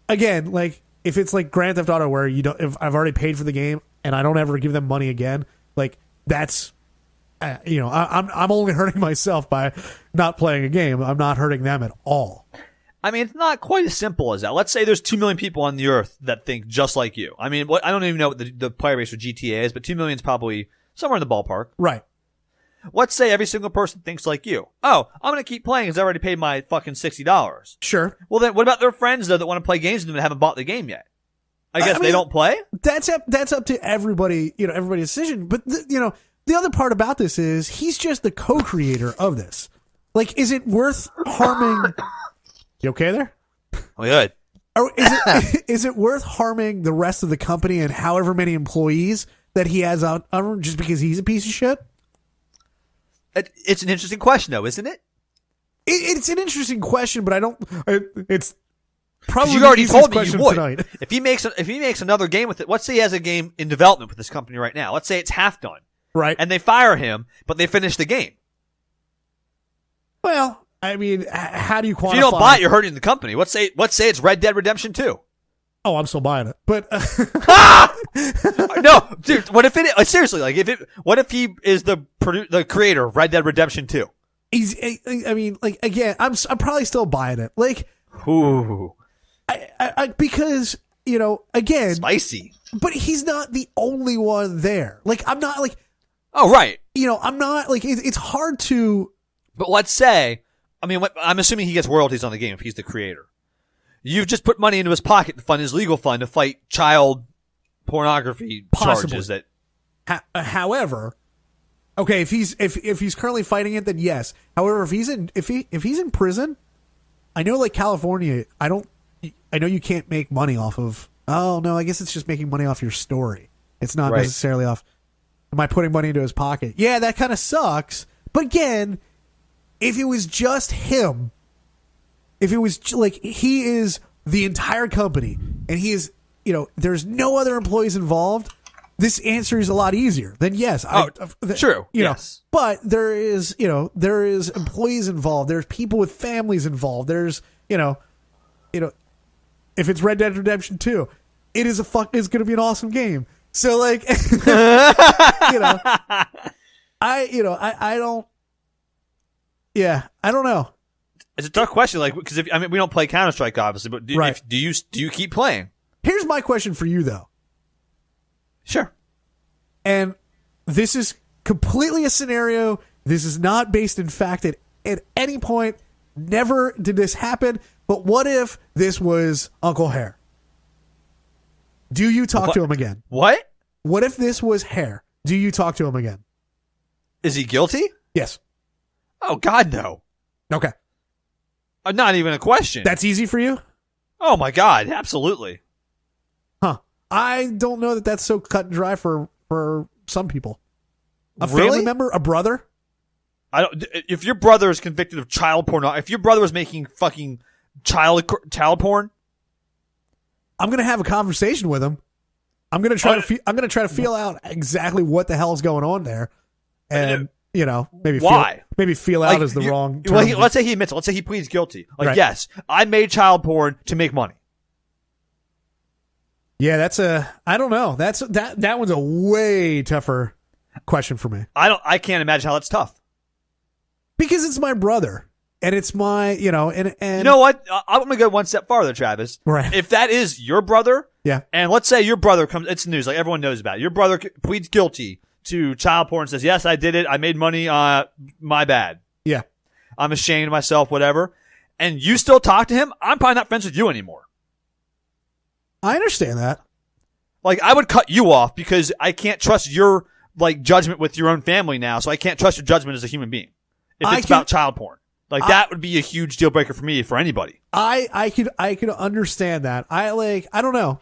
again, like, if it's like Grand Theft Auto where if I've already paid for the game and I don't ever give them money again, like, that's, I'm only hurting myself by not playing a game. I'm not hurting them at all. I mean, it's not quite as simple as that. Let's say there's 2 million people on the earth that think just like you. I mean, I don't even know what the player base for GTA is, but 2 million is probably somewhere in the ballpark. Right. Let's say every single person thinks like you. Oh, I'm going to keep playing because I already paid my fucking $60. Sure. Well, then what about their friends, though, that want to play games with them and haven't bought the game yet? I guess they don't play? That's up to everybody, everybody's decision. But, the other part about this is he's just the co-creator of this. Like, is it worth harming... You okay there? Oh, good. Or is it worth harming the rest of the company and however many employees that he has out just because he's a piece of shit? It's an interesting question, though, isn't it? It's an interesting question, but it's probably you already told me you would. Tonight. If he makes another game with it, let's say he has a game in development with this company right now. Let's say it's half done, right? And they fire him, but they finish the game. Well, I mean, how do you quantify? If you don't buy it, you're hurting the company. Let's say it's Red Dead Redemption 2. Oh, I'm still buying it. But no, dude. What if it? Seriously, like what if he is the creator of Red Dead Redemption 2? I mean, like again, I'm probably still buying it. Like, ooh, because again, spicy. But he's not the only one there. Like, I'm not like. Oh, right. I'm not like it's hard to. But let's say, I mean, I'm assuming he gets royalties on the game if he's the creator. You've just put money into his pocket to fund his legal fund to fight child pornography charges. That, however, okay, if he's currently fighting it, then yes. However, if he's in prison, I know like California, I know you can't make money off of. Oh no, I guess it's just making money off your story. It's not necessarily off. Am I putting money into his pocket? Yeah, that kind of sucks. But again, if it was just him. If it was like he is the entire company and he is, there's no other employees involved, this answer is a lot easier. Then yes, true. Yes. But there is employees involved. There's people with families involved. There's, if it's Red Dead Redemption 2, it's going to be an awesome game. So like, I don't know. It's a tough question, like because we don't play Counter-Strike obviously, but do you keep playing? Here's my question for you though. Sure. And this is completely a scenario. This is not based in fact at any point. Never did this happen. But what if this was Uncle Hare? Do you talk to him again? What? What if this was Hare? Do you talk to him again? Is he guilty? Yes. Oh God, no. Okay. Not even a question. That's easy for you? Oh my God, absolutely. Huh. I don't know that that's so cut and dry for some people. A really? Family member? A brother? If your brother is convicted of child porn, if your brother was making fucking child porn, I'm gonna have a conversation with him. I'm gonna try to feel out exactly what the hell is going on there, and maybe feel out is the wrong term. Well, let's say he admits it. Let's say he pleads guilty. Like, yes, I made child porn to make money. Yeah, I don't know. That one's a way tougher question for me. I can't imagine how that's tough. Because it's my brother. And it's my, and you know what? I'm going to go one step farther, Travis. Right. If that is your brother, yeah. And let's say your brother it's news, like everyone knows about it. Your brother pleads guilty to child porn and says, yes, I did it. I made money. My bad. Yeah. I'm ashamed of myself, whatever. And you still talk to him, I'm probably not friends with you anymore. I understand that. Like, I would cut you off because I can't trust your, like, judgment with your own family now, so I can't trust your judgment as a human being. If it's about child porn. Like, that would be a huge deal breaker for me, for anybody. I could understand that. I don't know.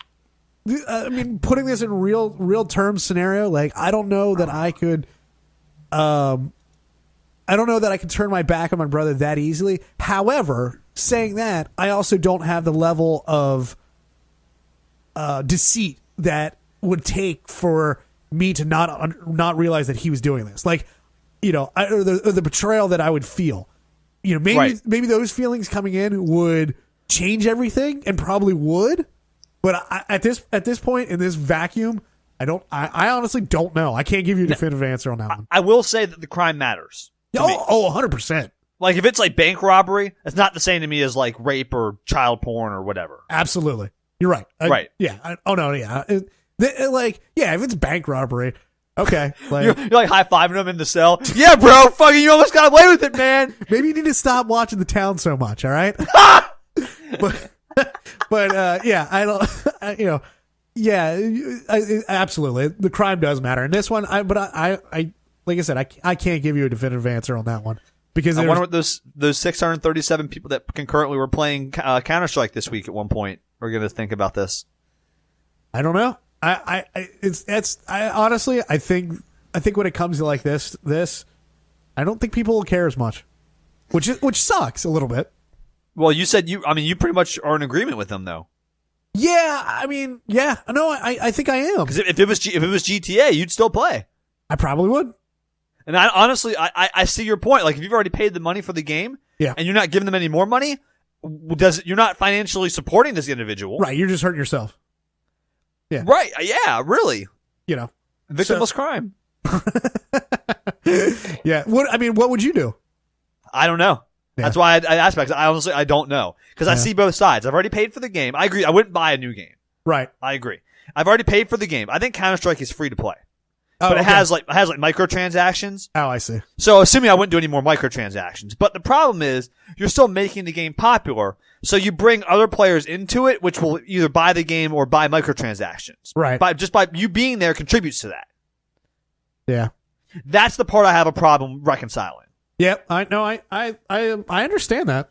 I mean, putting this in real terms scenario, like, I don't know that I could, I don't know that I can turn my back on my brother that easily. However, saying that, I also don't have the level of deceit that would take for me to not realize that he was doing this. Like, or the betrayal that I would feel. Maybe those feelings coming in would change everything, and probably would. But at this point in this vacuum, I honestly don't know. I can't give you a definitive answer on that one. I will say that the crime matters. 100%. Like, if it's like bank robbery, it's not the same to me as like rape or child porn or whatever. Absolutely. You're right. Right. Yeah. If it's bank robbery, okay. Like, you're like high-fiving him in the cell. Yeah, bro, fucking you almost got away with it, man. Maybe you need to stop watching The Town so much, all right? but absolutely. The crime does matter. And this one, I like I said, I can't give you a definitive answer on that one. Because I wonder what those 637 people that concurrently were playing Counter-Strike this week at one point are going to think about this. I don't know. I honestly think when it comes to like this, I don't think people will care as much, which sucks a little bit. Well, you said you pretty much are in agreement with them though. Yeah, I think I am. Because if it was GTA, you'd still play. I probably would. And I honestly see your point. Like, if you've already paid the money for the game, Yeah. and you're not giving them any more money, you're not financially supporting this individual. Right. You're just hurting yourself. Yeah. Right. Yeah, really. You know. Victimless crime. Yeah. What would you do? I don't know. Yeah. That's why I asked because I honestly I don't know because I see both sides. I've already paid for the game. I agree. I wouldn't buy a new game. Right. I agree. I've already paid for the game. I think Counter-Strike is free to play. Oh, But it okay. has microtransactions. Oh, I see. So assuming I wouldn't do any more microtransactions. But the problem is you're still making the game popular. So you bring other players into it, which will either buy the game or buy microtransactions. Right. Just by you being there contributes to that. Yeah. That's the part I have a problem reconciling. Yep. I know. I understand that.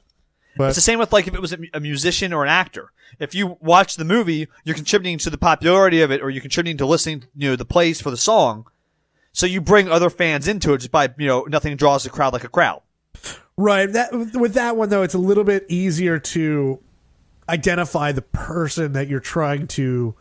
But It's the same with if it was a musician or an actor. If you watch the movie, you're contributing to the popularity of it, or you're contributing to listening, the plays for the song. So you bring other fans into it just by, nothing draws the crowd like a crowd. right. With that one though, it's a little bit easier to identify the person that you're trying to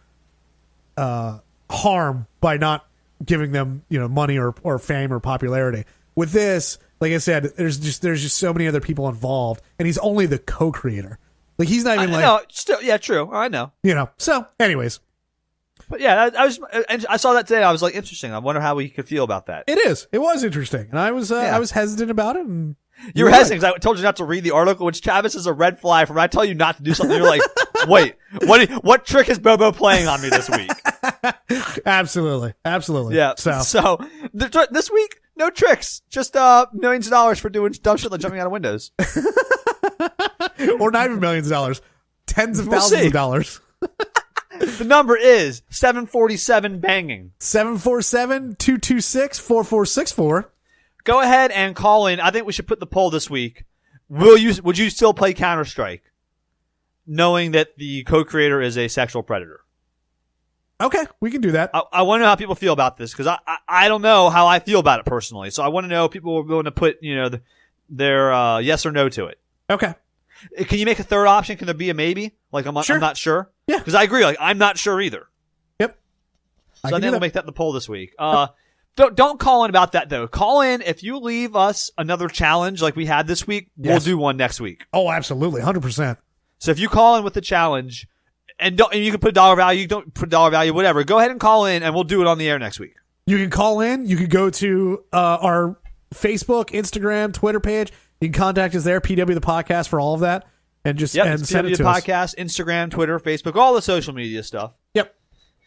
harm by not giving them, money or fame or popularity. With this, like I said, there's just so many other people involved, and he's only the co-creator. Like he's not even No, still, yeah, true. I know. So, anyways, But yeah, I saw that today. I was like, interesting. I wonder how we could feel about that. it was interesting, and I was hesitant about it. And You were hesitant because I told you not to read the article, which Travis is a red flag. From I tell you not to do something, you're like, wait, what trick is Bobo playing on me this week? Absolutely. Yeah. So this week, no tricks, just millions of dollars for doing dumb shit like jumping out of windows. Or not even millions of dollars, tens of thousands of dollars. The number is 747 banging. 747-226-4464. Go ahead and call in. I think we should put the poll this week. Would you still play Counter-Strike knowing that the co-creator is a sexual predator? Okay, we can do that. I want to know how people feel about this because I don't know how I feel about it personally. So I want to know if people are willing to put their yes or no to it. Okay. Can you make a third option? Can there be a maybe? I'm not sure. Yeah. Because I agree. I'm not sure either. Yep. So I think we'll make that the poll this week. Don't call in about that though. Call in if you leave us another challenge like we had this week. Yes. We'll do one next week. Oh, absolutely, 100%. So if you call in with the challenge, and you can put dollar value, you don't put dollar value, whatever. Go ahead and call in, and we'll do it on the air next week. You can call in. You can go to our Facebook, Instagram, Twitter page. You can contact us there, PW the Podcast, for all of that, and just and send it to us. Podcast, Instagram, Twitter, Facebook, all the social media stuff. Yep.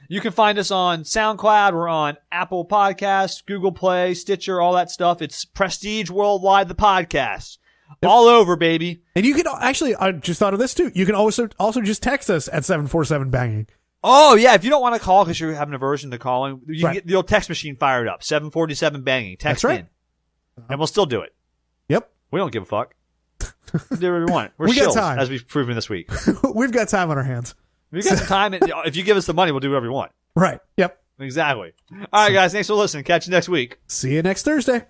You can find us on SoundCloud. We're on Apple Podcasts, Google Play, Stitcher, all that stuff. It's Prestige Worldwide, the podcast. Yep. All over, baby. And you can actually, I just thought of this too. You can also just text us at 747-BANGING. Oh, yeah. If you don't want to call because you're having aversion to calling, you can get the old text machine fired up. 747-BANGING. Text in. And we'll still do it. Yep. We don't give a fuck. We do whatever we want. We're we got shills, time. as we've proven this week. We've got time on our hands. We've got some time. And if you give us the money, we'll do whatever you want. Right. Yep. Exactly. All right, guys. Thanks for listening. Catch you next week. See you next Thursday.